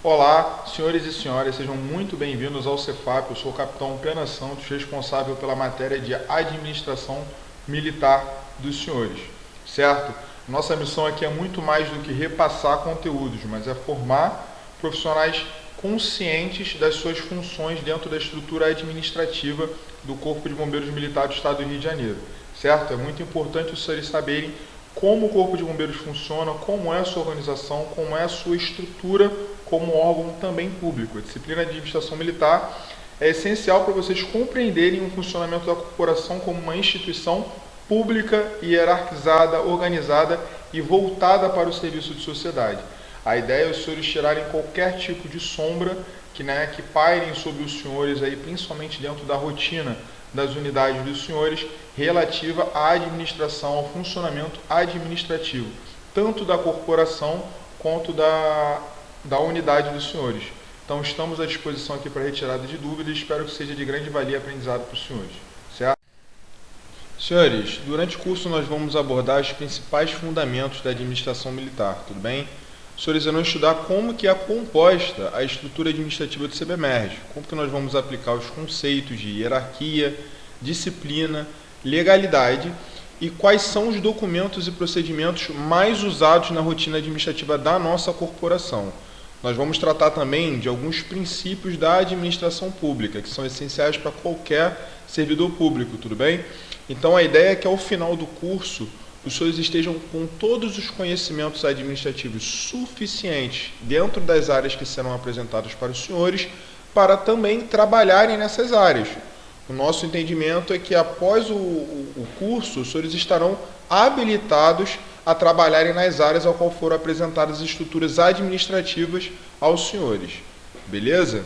Olá, senhores e senhoras, sejam muito bem-vindos ao Cefap. Eu sou o capitão Pena Santos, responsável pela matéria de administração militar dos senhores, certo? Nossa missão aqui é muito mais do que repassar conteúdos, mas é formar profissionais conscientes das suas funções dentro da estrutura administrativa do Corpo de Bombeiros Militar do Estado do Rio de Janeiro, certo? É muito importante os senhores saberem como o Corpo de Bombeiros funciona, como é a sua organização, como é a sua estrutura como órgão também público. A disciplina de administração militar é essencial para vocês compreenderem o funcionamento da corporação como uma instituição pública, hierarquizada, organizada e voltada para o serviço de sociedade. A ideia é os senhores tirarem qualquer tipo de sombra que pairem sobre os senhores, aí, principalmente dentro da rotina das unidades dos senhores, relativa à administração, ao funcionamento administrativo, tanto da corporação quanto da unidade dos senhores. Então, estamos à disposição aqui para retirada de dúvidas e espero que seja de grande valia e aprendizado para os senhores. Certo? Senhores, durante o curso nós vamos abordar os principais fundamentos da administração militar, tudo bem? Os senhores irão estudar como que é composta a estrutura administrativa do CBMERG, como que nós vamos aplicar os conceitos de hierarquia, disciplina, legalidade e quais são os documentos e procedimentos mais usados na rotina administrativa da nossa corporação. Nós vamos tratar também de alguns princípios da administração pública, que são essenciais para qualquer servidor público, tudo bem? Então a ideia é que ao final do curso os senhores estejam com todos os conhecimentos administrativos suficientes dentro das áreas que serão apresentadas para os senhores, para também trabalharem nessas áreas. O nosso entendimento é que após o curso, os senhores estarão habilitados a trabalharem nas áreas ao qual foram apresentadas as estruturas administrativas aos senhores. Beleza?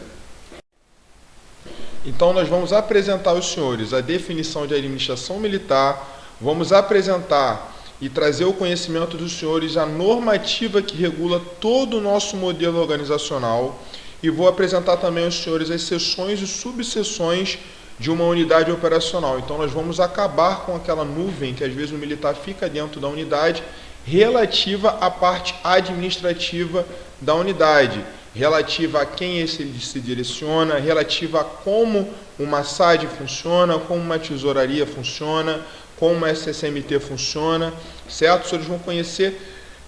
Então nós vamos apresentar aos senhores a definição de administração militar, vamos apresentar e trazer o conhecimento dos senhores a normativa que regula todo o nosso modelo organizacional e vou apresentar também aos senhores as seções e subseções de uma unidade operacional. Então nós vamos acabar com aquela nuvem que às vezes o militar fica dentro da unidade relativa à parte administrativa da unidade, relativa a quem ele se direciona, relativa a como uma SAD funciona, como uma tesouraria funciona, como uma SSMT funciona, certo? Os senhores vão conhecer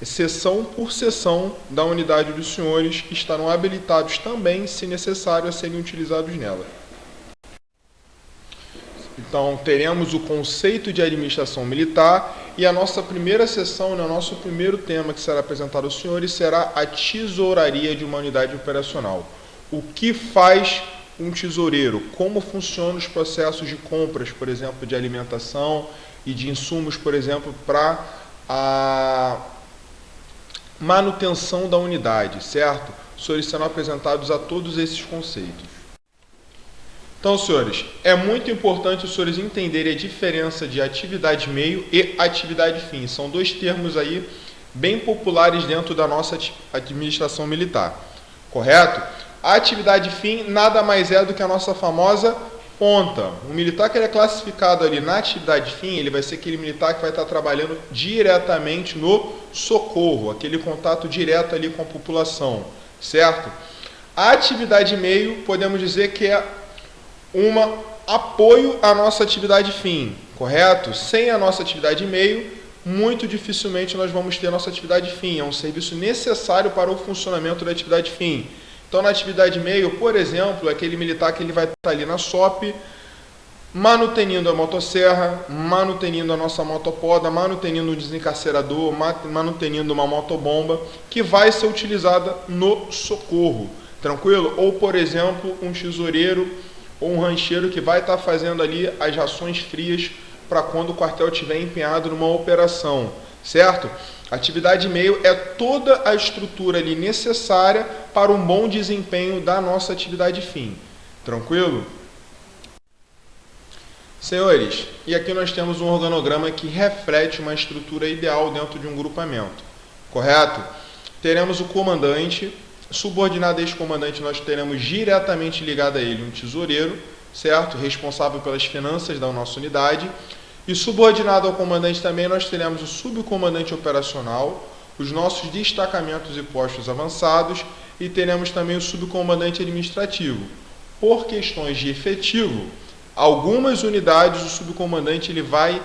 seção por seção da unidade dos senhores, que estarão habilitados também, se necessário, a serem utilizados nela. Então, teremos o conceito de administração militar e a nossa primeira sessão, o nosso primeiro tema que será apresentado aos senhores será a tesouraria de uma unidade operacional. O que faz um tesoureiro? Como funcionam os processos de compras, por exemplo, de alimentação e de insumos, por exemplo, para a manutenção da unidade, certo? Os senhores serão apresentados a todos esses conceitos. Então, senhores, é muito importante os senhores entenderem a diferença de atividade meio e atividade fim. São dois termos aí bem populares dentro da nossa administração militar, correto? A atividade fim nada mais é do que a nossa famosa ponta. O militar que ele é classificado ali na atividade fim, ele vai ser aquele militar que vai estar trabalhando diretamente no socorro, aquele contato direto ali com a população, certo? A atividade meio, podemos dizer que é um apoio à nossa atividade fim, correto? Sem a nossa atividade meio, muito dificilmente nós vamos ter a nossa atividade fim. É um serviço necessário para o funcionamento da atividade fim. Então, na atividade meio, por exemplo, é aquele militar que ele vai estar ali na SOP, manutenindo a motosserra, manutenindo a nossa motopoda, manutenindo um desencarcerador, manutenindo uma motobomba, que vai ser utilizada no socorro, tranquilo? Ou, por exemplo, um tesoureiro ou um rancheiro que vai estar fazendo ali as rações frias para quando o quartel estiver empenhado numa operação, certo? Atividade meio é toda a estrutura ali necessária para um bom desempenho da nossa atividade fim, tranquilo? Senhores, e aqui nós temos um organograma que reflete uma estrutura ideal dentro de um grupamento, correto? Teremos o comandante. Subordinado a este comandante, nós teremos diretamente ligado a ele um tesoureiro, certo? Responsável pelas finanças da nossa unidade. E subordinado ao comandante também, nós teremos o subcomandante operacional, os nossos destacamentos e postos avançados e teremos também o subcomandante administrativo. Por questões de efetivo, algumas unidades o subcomandante ele vai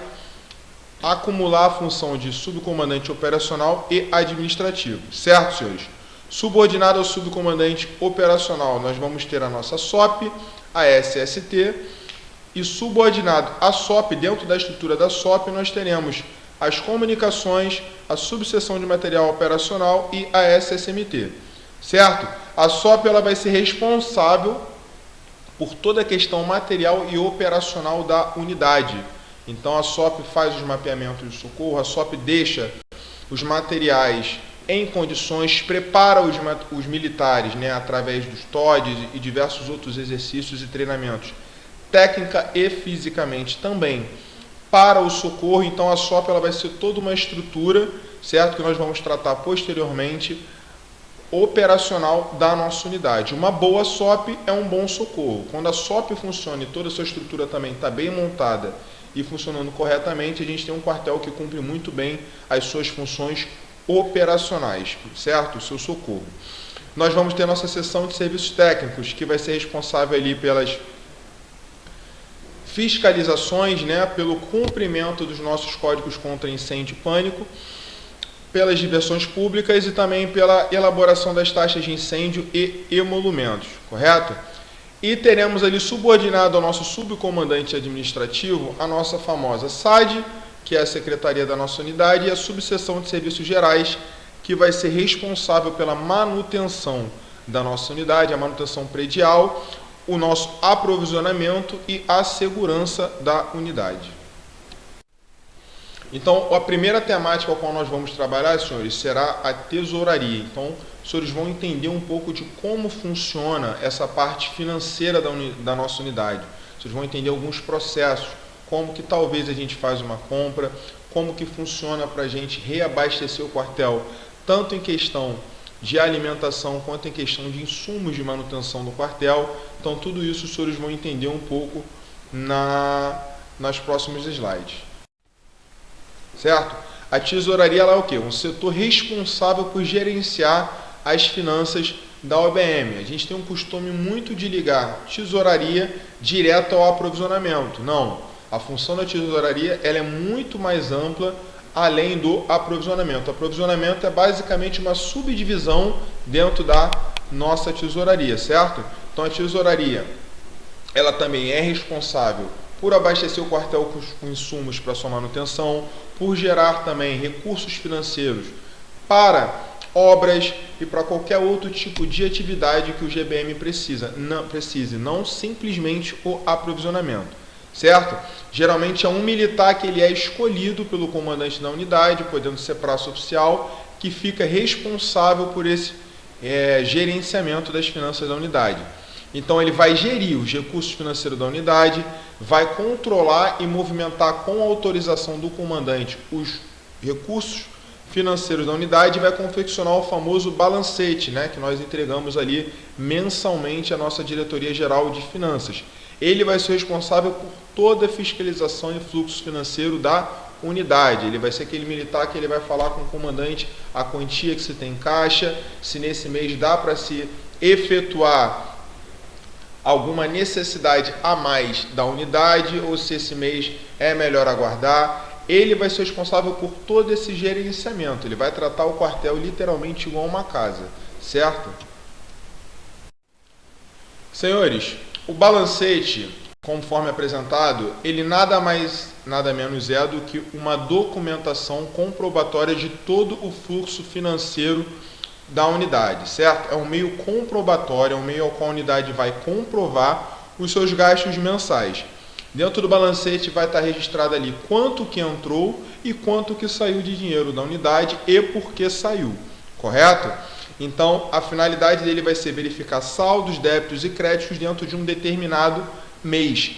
acumular a função de subcomandante operacional e administrativo, certo, senhores? Subordinado ao subcomandante operacional, nós vamos ter a nossa SOP, a SST, e subordinado à SOP, dentro da estrutura da SOP, nós teremos as comunicações, a subseção de material operacional e a SSMT, certo? A SOP ela vai ser responsável por toda a questão material e operacional da unidade. Então a SOP faz os mapeamentos de socorro, a SOP deixa os materiais em condições, prepara os militares, né, através dos TODs e diversos outros exercícios e treinamentos, técnica e fisicamente também, para o socorro. Então a SOP ela vai ser toda uma estrutura, certo, que nós vamos tratar posteriormente, operacional da nossa unidade. Uma boa SOP é um bom socorro. Quando a SOP funciona e toda a sua estrutura também está bem montada e funcionando corretamente, a gente tem um quartel que cumpre muito bem as suas funções operacionais, certo? O seu socorro. Nós vamos ter nossa seção de serviços técnicos, que vai ser responsável ali pelas fiscalizações, né, pelo cumprimento dos nossos códigos contra incêndio e pânico, pelas diversões públicas e também pela elaboração das taxas de incêndio e emolumentos, correto? E teremos ali subordinado ao nosso subcomandante administrativo a nossa famosa SAD, que é a Secretaria da nossa unidade, e a Subseção de Serviços Gerais, que vai ser responsável pela manutenção da nossa unidade, a manutenção predial, o nosso aprovisionamento e a segurança da unidade. Então, a primeira temática a qual nós vamos trabalhar, senhores, será a tesouraria. Então, os senhores vão entender um pouco de como funciona essa parte financeira da nossa unidade. Vocês vão entender alguns processos, como que talvez a gente faz uma compra, como que funciona para a gente reabastecer o quartel, tanto em questão de alimentação quanto em questão de insumos de manutenção do quartel. Então, tudo isso os senhores vão entender um pouco nas próximos slides. Certo? A tesouraria ela é o quê? Um setor responsável por gerenciar as finanças da OBM. A gente tem um costume muito de ligar tesouraria direto ao aprovisionamento. Não. A função da tesouraria ela é muito mais ampla além do aprovisionamento. O aprovisionamento é basicamente uma subdivisão dentro da nossa tesouraria, certo? Então a tesouraria ela também é responsável por abastecer o quartel com insumos para sua manutenção, por gerar também recursos financeiros para obras e para qualquer outro tipo de atividade que o GBM precise, não simplesmente o aprovisionamento, certo? Geralmente é um militar que ele é escolhido pelo comandante da unidade, podendo ser praça oficial, que fica responsável por esse gerenciamento das finanças da unidade. Então ele vai gerir os recursos financeiros da unidade, vai controlar e movimentar com autorização do comandante os recursos financeiros da unidade e vai confeccionar o famoso balancete, né, que nós entregamos ali mensalmente à nossa Diretoria Geral de Finanças. Ele vai ser responsável por toda a fiscalização e fluxo financeiro da unidade. Ele vai ser aquele militar que ele vai falar com o comandante a quantia que se tem em caixa, se nesse mês dá para se efetuar alguma necessidade a mais da unidade ou se esse mês é melhor aguardar. Ele vai ser responsável por todo esse gerenciamento. Ele vai tratar o quartel literalmente igual uma casa, certo? Senhores, o balancete, conforme apresentado, ele nada mais, nada menos é do que uma documentação comprobatória de todo o fluxo financeiro da unidade, certo? É um meio comprobatório, é um meio ao qual a unidade vai comprovar os seus gastos mensais. Dentro do balancete vai estar registrado ali quanto que entrou e quanto que saiu de dinheiro da unidade e por que saiu, correto? Então, a finalidade dele vai ser verificar saldos, débitos e créditos dentro de um determinado mês.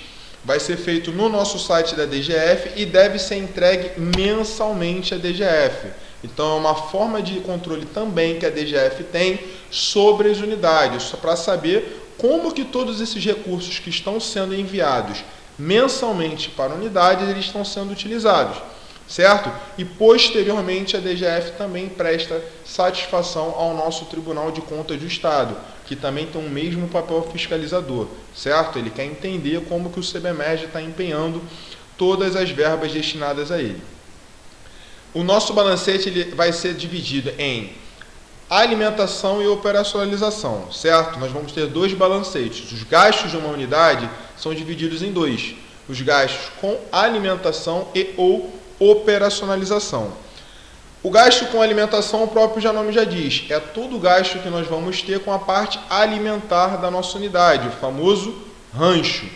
Vai ser feito no nosso site da DGF e deve ser entregue mensalmente à DGF. Então, é uma forma de controle também que a DGF tem sobre as unidades, para saber como que todos esses recursos que estão sendo enviados mensalmente para a unidade, eles estão sendo utilizados, certo? E posteriormente a DGF também presta satisfação ao nosso Tribunal de Contas do Estado, que também tem o mesmo papel fiscalizador, certo? Ele quer entender como que o CBMERG está empenhando todas as verbas destinadas a ele. O nosso balancete ele vai ser dividido em alimentação e operacionalização, certo? Nós vamos ter dois balancetes. Os gastos de uma unidade são divididos em dois. Os gastos com alimentação e ou operacionalização. O gasto com alimentação, o próprio nome já diz, é todo o gasto que nós vamos ter com a parte alimentar da nossa unidade, o famoso rancho.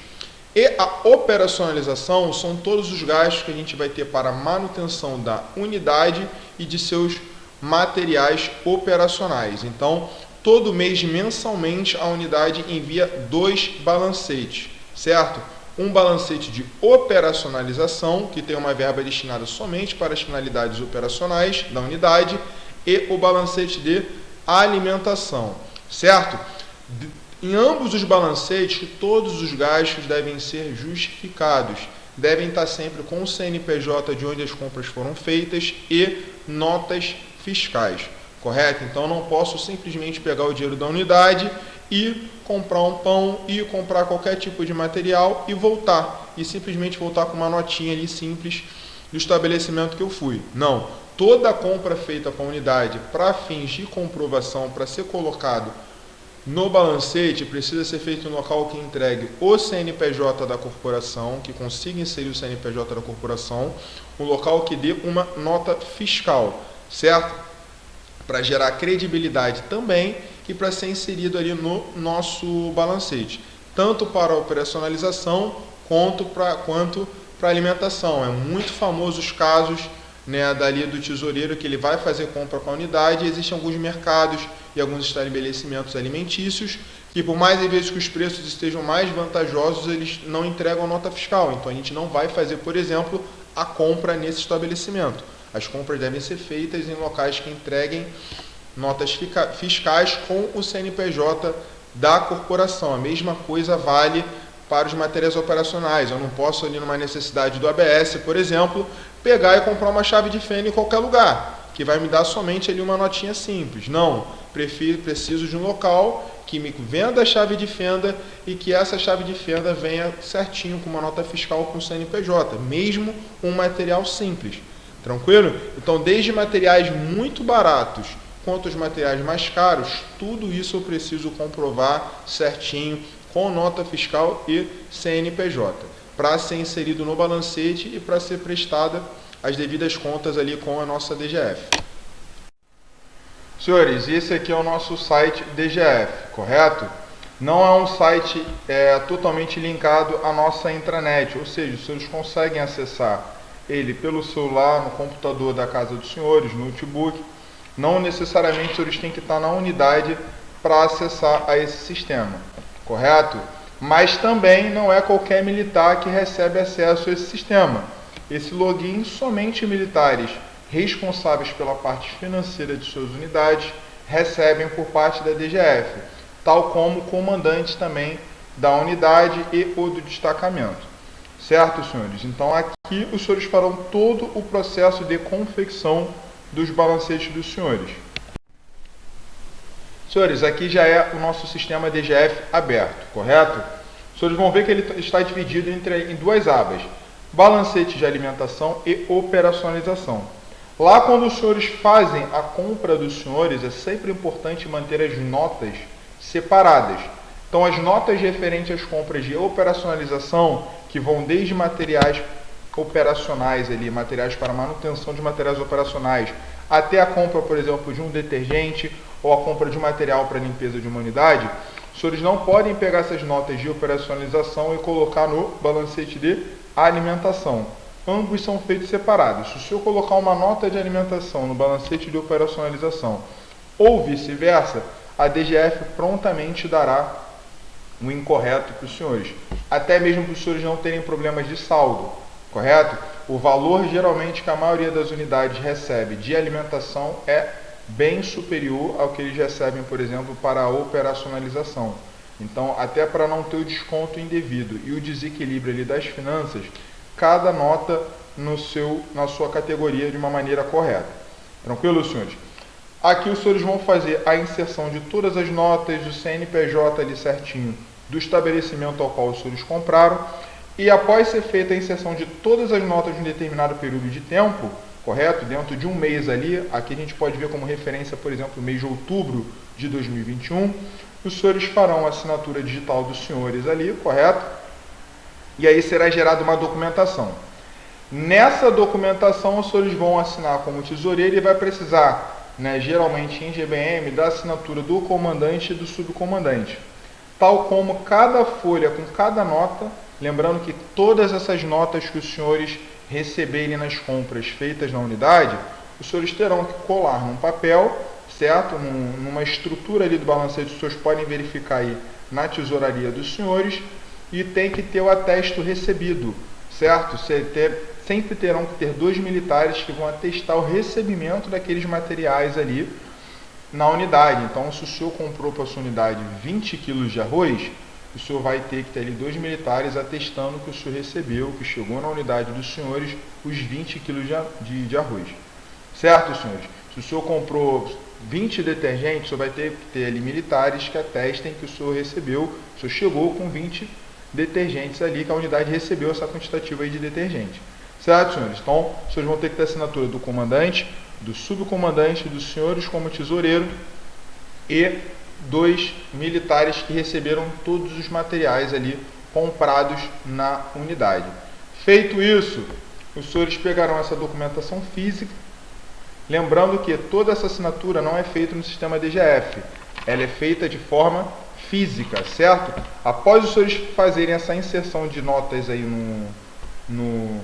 E a operacionalização são todos os gastos que a gente vai ter para a manutenção da unidade e de seus materiais operacionais. Então, todo mês, mensalmente, a unidade envia dois balancetes, certo? Um balancete de operacionalização, que tem uma verba destinada somente para as finalidades operacionais da unidade, e o balancete de alimentação, certo? Em ambos os balancetes, todos os gastos devem ser justificados, devem estar sempre com o CNPJ de onde as compras foram feitas e notas fiscais, correto? Então, eu não posso simplesmente pegar o dinheiro da unidade e comprar um pão, e comprar qualquer tipo de material e voltar, e simplesmente voltar com uma notinha ali simples do estabelecimento que eu fui. Não, toda a compra feita com a unidade para fins de comprovação, para ser colocado no balancete, precisa ser feito no local que entregue o CNPJ da corporação, que consiga inserir o CNPJ da corporação, um local que dê uma nota fiscal, certo? Para gerar credibilidade também e para ser inserido ali no nosso balancete, tanto para a operacionalização quanto para a alimentação. É muito famoso os casos, né, dali do tesoureiro que ele vai fazer compra com a unidade, e existem alguns mercados e alguns estabelecimentos alimentícios que, por mais vezes que os preços estejam mais vantajosos, eles não entregam nota fiscal. Então a gente não vai fazer, por exemplo, a compra nesse estabelecimento. As compras devem ser feitas em locais que entreguem notas fiscais com o CNPJ da corporação. A mesma coisa vale para os materiais operacionais. Eu não posso, ali numa necessidade do ABS, por exemplo, pegar e comprar uma chave de fenda em qualquer lugar, que vai me dar somente ali uma notinha simples. Não, preciso de um local que me venda a chave de fenda e que essa chave de fenda venha certinho com uma nota fiscal com o CNPJ, mesmo um material simples. Tranquilo? Então, desde materiais muito baratos quanto os materiais mais caros, tudo isso eu preciso comprovar certinho com nota fiscal e CNPJ, para ser inserido no balancete e para ser prestada as devidas contas ali com a nossa DGF. Senhores, esse aqui é o nosso site DGF, correto? Não é um site totalmente linkado à nossa intranet, ou seja, os senhores conseguem acessar ele pelo celular, no computador da casa dos senhores, no notebook. Não necessariamente os senhores têm que estar na unidade para acessar a esse sistema, correto? Mas também não é qualquer militar que recebe acesso a esse sistema. Esse login, somente militares responsáveis pela parte financeira de suas unidades recebem por parte da DGF, tal como comandantes também da unidade e ou do destacamento. Certo, senhores? Então, aqui os senhores farão todo o processo de confecção dos balancetes dos senhores. Senhores, aqui já é o nosso sistema DGF aberto, correto? Os senhores vão ver que ele está dividido em duas abas: balancete de alimentação e operacionalização. Lá, quando os senhores fazem a compra dos senhores, é sempre importante manter as notas separadas. Então, as notas referentes às compras de operacionalização, que vão desde materiais operacionais, ali, materiais para manutenção de materiais operacionais, até a compra, por exemplo, de um detergente ou a compra de um material para limpeza de uma unidade, os senhores não podem pegar essas notas de operacionalização e colocar no balancete de alimentação. Ambos são feitos separados. Se o senhor colocar uma nota de alimentação no balancete de operacionalização ou vice-versa, a DGF prontamente dará o incorreto para os senhores. Até mesmo para os senhores não terem problemas de saldo, correto? O valor geralmente que a maioria das unidades recebe de alimentação é bem superior ao que eles recebem, por exemplo, para a operacionalização. Então, até para não ter o desconto indevido e o desequilíbrio ali das finanças, cada nota na sua categoria de uma maneira correta. Tranquilo, senhores? Aqui os senhores vão fazer a inserção de todas as notas do CNPJ ali certinho do estabelecimento ao qual os senhores compraram, e após ser feita a inserção de todas as notas de um determinado período de tempo, correto? Dentro de um mês ali, aqui a gente pode ver como referência, por exemplo, o mês de outubro de 2021, os senhores farão a assinatura digital dos senhores ali, correto? E aí será gerada uma documentação. Nessa documentação, os senhores vão assinar como tesoureiro e vai precisar, geralmente em GBM, da assinatura do comandante e do subcomandante. Tal como cada folha com cada nota, lembrando que todas essas notas que os senhores receberem nas compras feitas na unidade, os senhores terão que colar num papel, certo? Numa estrutura ali do balancete, os senhores podem verificar aí na tesouraria dos senhores, e tem que ter o atesto recebido, certo? Sempre terão que ter 2 militares que vão atestar o recebimento daqueles materiais ali na unidade. Então, se o senhor comprou para a sua unidade 20 quilos de arroz, o senhor vai ter que ter ali 2 militares atestando que o senhor recebeu, que chegou na unidade dos senhores, os 20 quilos de arroz. Certo, senhores? Se o senhor comprou 20 detergentes, o senhor vai ter que ter ali militares que atestem que o senhor recebeu, o senhor chegou com 20 detergentes ali, que a unidade recebeu essa quantitativa aí de detergente. Certo, senhores? Então, os senhores vão ter que ter a assinatura do comandante, do subcomandante, dos senhores como tesoureiro e 2 militares que receberam todos os materiais ali comprados na unidade. Feito isso, os senhores pegarão essa documentação física, lembrando que toda essa assinatura não é feita no sistema DGF, ela é feita de forma física, certo? Após os senhores fazerem essa inserção de notas aí no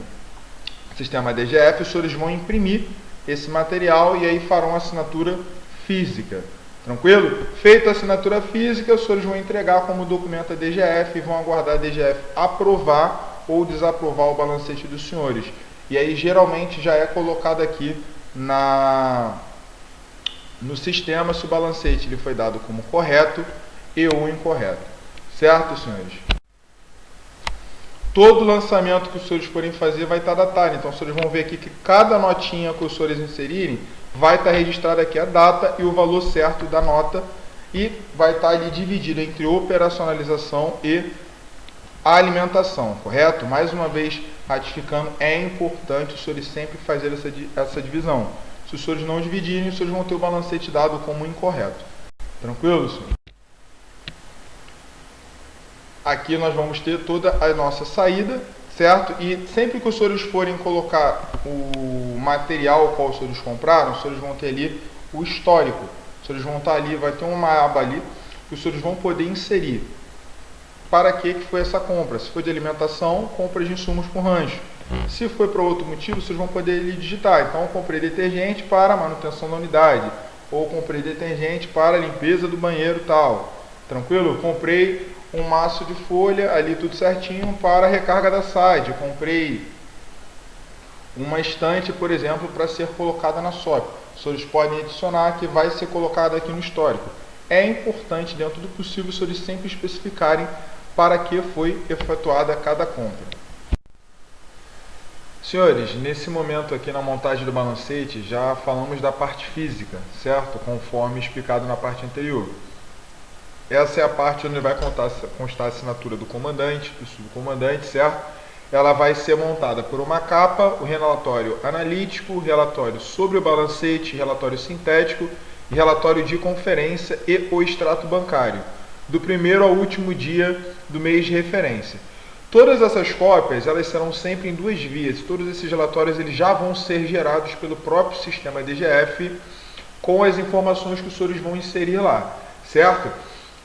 sistema DGF, os senhores vão imprimir esse material e aí farão a assinatura física. Tranquilo? Feita a assinatura física, os senhores vão entregar como documento a DGF e vão aguardar a DGF aprovar ou desaprovar o balancete dos senhores. E aí geralmente já é colocado aqui no sistema se o balancete ele foi dado como correto e ou incorreto. Certo, senhores? Todo lançamento que os senhores forem fazer vai estar datado. Então, os senhores vão ver aqui que cada notinha que os senhores inserirem vai estar registrada aqui a data e o valor certo da nota, e vai estar ali dividido entre operacionalização e alimentação, correto? Mais uma vez, ratificando, é importante os senhores sempre fazer essa divisão. Se os senhores não dividirem, os senhores vão ter o balancete dado como incorreto. Tranquilo, senhor? Aqui nós vamos ter toda a nossa saída, certo? E sempre que os senhores forem colocar o material qual os senhores compraram, os senhores vão ter ali o histórico. Os senhores vão estar ali, vai ter uma aba ali, que os senhores vão poder inserir. Para que foi essa compra? Se foi de alimentação, compra de insumos para o rancho. Se foi para outro motivo, vocês vão poder ali digitar. Então, eu comprei detergente para manutenção da unidade. Ou comprei detergente para limpeza do banheiro tal. Tranquilo? Comprei um maço de folha, ali tudo certinho, para a recarga da SAD. Comprei uma estante, por exemplo, para ser colocada na SOP. Os senhores podem adicionar que vai ser colocado aqui no histórico. É importante, dentro do possível, os senhores sempre especificarem para que foi efetuada cada compra. Senhores, nesse momento aqui na montagem do balancete, já falamos da parte física, certo? Conforme explicado na parte anterior. Essa é a parte onde vai constar a assinatura do comandante, do subcomandante, certo? Ela vai ser montada por uma capa, o relatório analítico, o relatório sobre o balancete, relatório sintético, relatório de conferência e o extrato bancário, do primeiro ao último dia do mês de referência. Todas essas cópias, elas serão sempre em 2 vias. Todos esses relatórios eles já vão ser gerados pelo próprio sistema DGF com as informações que os senhores vão inserir lá, certo?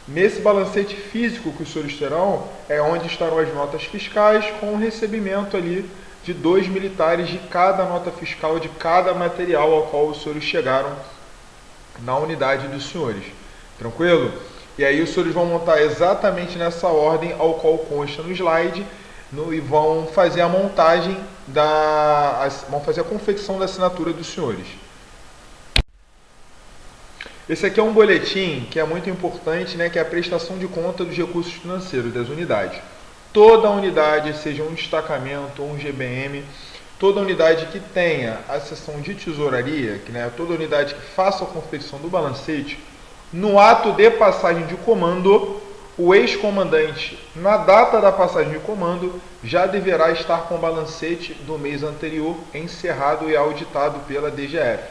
Nesse balancete físico que os senhores terão, é onde estarão as notas fiscais com o recebimento ali de 2 militares de cada nota fiscal, de cada material ao qual os senhores chegaram na unidade dos senhores. Tranquilo? E aí os senhores vão montar exatamente nessa ordem ao qual consta no slide e vão fazer a montagem, vão fazer a confecção da assinatura dos senhores. Esse aqui é um boletim que é muito importante, que é a prestação de conta dos recursos financeiros das unidades. Toda unidade, seja um destacamento ou um GBM, toda unidade que tenha a seção de tesouraria, toda unidade que faça a confecção do balancete, no ato de passagem de comando, o ex-comandante, na data da passagem de comando, já deverá estar com o balancete do mês anterior encerrado e auditado pela DGF,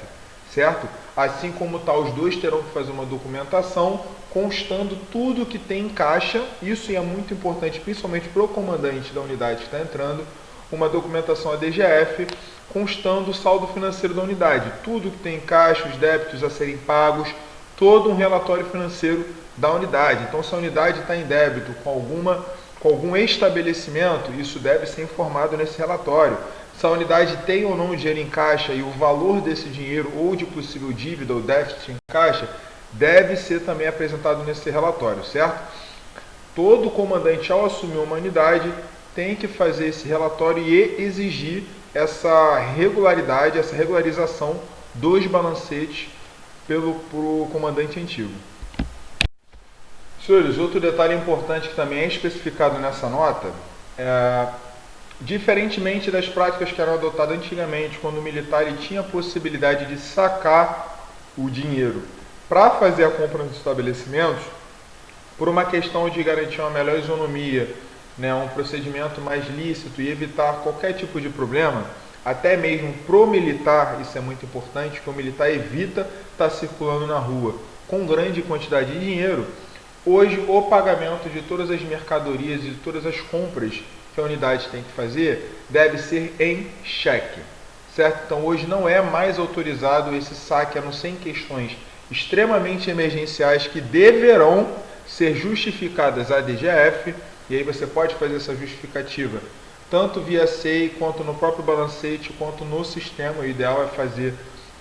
certo? Assim como tal, os dois terão que fazer uma documentação constando tudo que tem em caixa. Isso é muito importante, principalmente para o comandante da unidade que está entrando, uma documentação à DGF constando o saldo financeiro da unidade, tudo que tem em caixa, os débitos a serem pagos, todo um relatório financeiro da unidade. Então, se a unidade está em débito com algum estabelecimento, isso deve ser informado nesse relatório. Se a unidade tem ou não dinheiro em caixa e o valor desse dinheiro ou de possível dívida ou déficit em caixa deve ser também apresentado nesse relatório, certo? Todo comandante, ao assumir uma unidade, tem que fazer esse relatório e exigir essa regularidade, essa regularização dos balancetes pro comandante antigo. Senhores, outro detalhe importante que também é especificado nessa nota diferentemente das práticas que eram adotadas antigamente, quando o militar ele tinha a possibilidade de sacar o dinheiro para fazer a compra nos estabelecimentos, por uma questão de garantir uma melhor isonomia, um procedimento mais lícito e evitar qualquer tipo de problema, até mesmo pro militar, isso é muito importante, que o militar evita estar circulando na rua com grande quantidade de dinheiro. Hoje, o pagamento de todas as mercadorias e de todas as compras que a unidade tem que fazer deve ser em cheque, certo? Então, hoje não é mais autorizado esse saque, a não ser em questões extremamente emergenciais que deverão ser justificadas à DGF, e aí você pode fazer essa justificativa tanto via SEI, quanto no próprio balancete, quanto no sistema. O ideal é fazer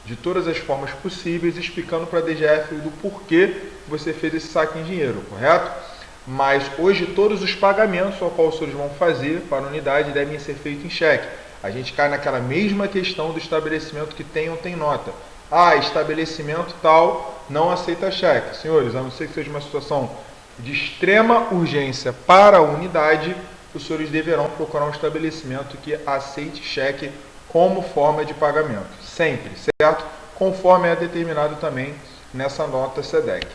de todas as formas possíveis, explicando para a DGF do porquê você fez esse saque em dinheiro, correto? Mas hoje todos os pagamentos ao qual os senhores vão fazer para a unidade devem ser feitos em cheque. A gente cai naquela mesma questão do estabelecimento que tem ou tem nota. Estabelecimento tal não aceita cheque. Senhores, a não ser que seja uma situação de extrema urgência para a unidade, os senhores deverão procurar um estabelecimento que aceite cheque como forma de pagamento. Sempre, certo? Conforme é determinado também nessa nota SEDEC.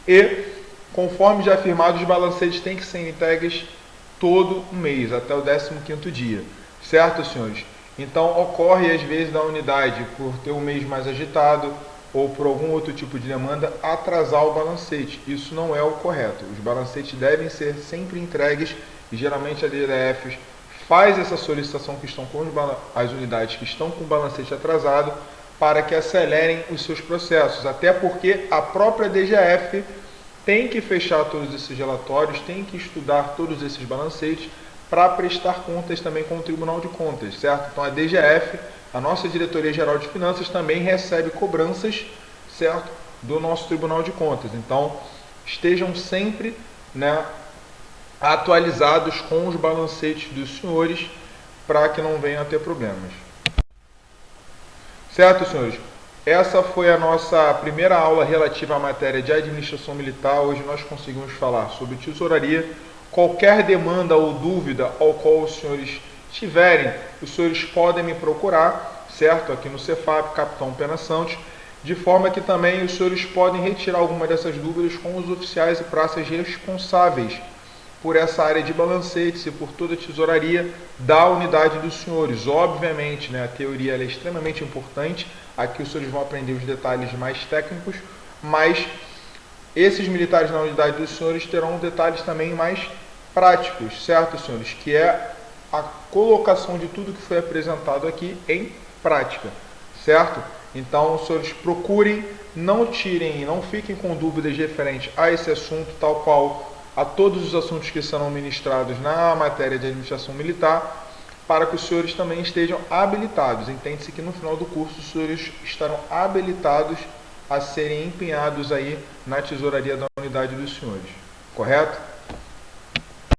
E, conforme já afirmado, os balancetes têm que ser entregues todo mês, até o 15º dia. Certo, senhores? Então, ocorre às vezes da unidade, por ter um mês mais agitado ou por algum outro tipo de demanda, atrasar o balancete. Isso não é o correto. Os balancetes devem ser sempre entregues e geralmente a DGF faz essa solicitação que estão com as unidades que estão com o balancete atrasado para que acelerem os seus processos. Até porque a própria DGF tem que fechar todos esses relatórios, tem que estudar todos esses balancetes para prestar contas também com o Tribunal de Contas, certo? Então a DGF, a nossa Diretoria Geral de Finanças, também recebe cobranças, certo, do nosso Tribunal de Contas. Então estejam sempre, atualizados com os balancetes dos senhores para que não venham a ter problemas. Certo, senhores? Essa foi a nossa primeira aula relativa à matéria de administração militar. Hoje nós conseguimos falar sobre tesouraria. Qualquer demanda ou dúvida ao qual os senhores tiverem, os senhores podem me procurar, certo? Aqui no Cefap, Capitão Pena Santos, de forma que também os senhores podem retirar alguma dessas dúvidas com os oficiais e praças responsáveis por essa área de balancetes e por toda a tesouraria da unidade dos senhores. Obviamente, a teoria é extremamente importante, aqui os senhores vão aprender os detalhes mais técnicos, mas esses militares na unidade dos senhores terão detalhes também mais práticos, certo, senhores? Que é a colocação de tudo que foi apresentado aqui em prática, certo? Então, os senhores procurem, não fiquem com dúvidas referentes a esse assunto, tal qual a todos os assuntos que serão ministrados na matéria de administração militar, para que os senhores também estejam habilitados. Entende-se que no final do curso os senhores estarão habilitados a serem empenhados aí na tesouraria da unidade dos senhores. Correto?